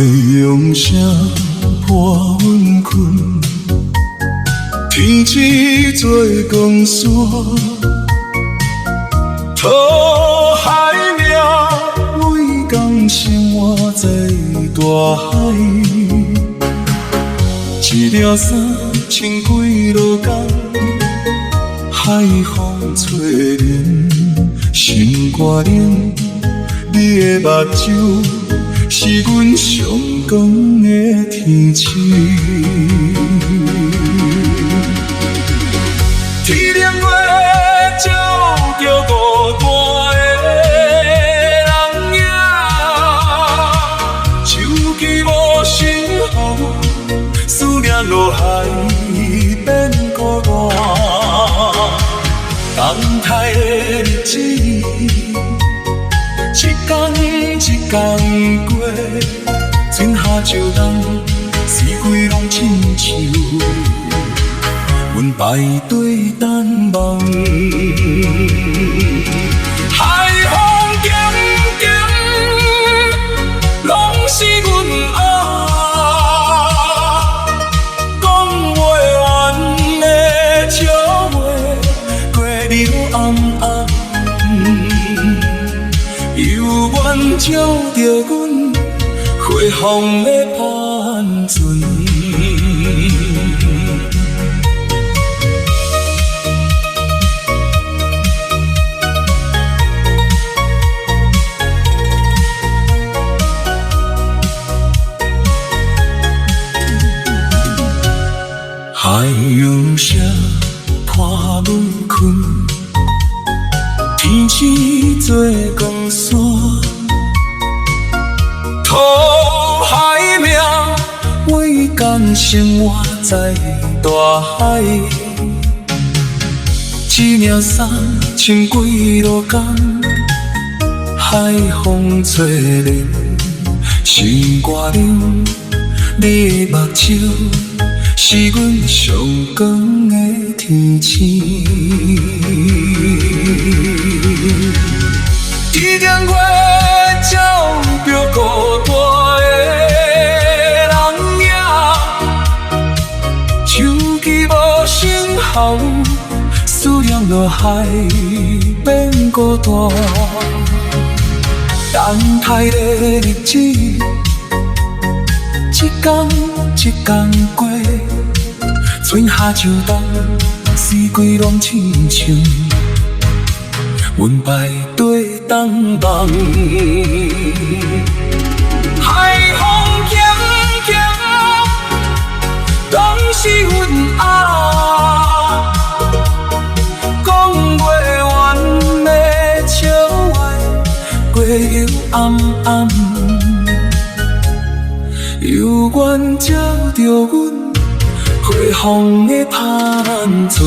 阳声破阮困，天星做光线，讨海命，为江生活在大海。一条衫穿几落工，海风吹人心肝冷。你的目睭是阮上光的天星。天亮月照着孤单的人影，手机无信号，思念落海变孤单。等待的日子，一天一天过，春夏秋冬，四季拢亲像阮排队等梦。海风咸咸，拢是阮爱，讲袂完的笑话，过了暗暗。犹原照着阮回风的盼船。海洋声破阮困，天星做光线，讨海命，为江生活在大海。一领衫穿几落工，海风吹人心肝冷。你的目睭是阮上光的天星。一点月照着孤单的人影，手机无信号，思念落海变孤单。等待的日子，一天一天过，春夏秋冬，四季拢亲像阮排队等梦。海风咸咸，拢是阮爱，讲袂完的笑话，过又暗暗。犹原照着阮回风的盼船。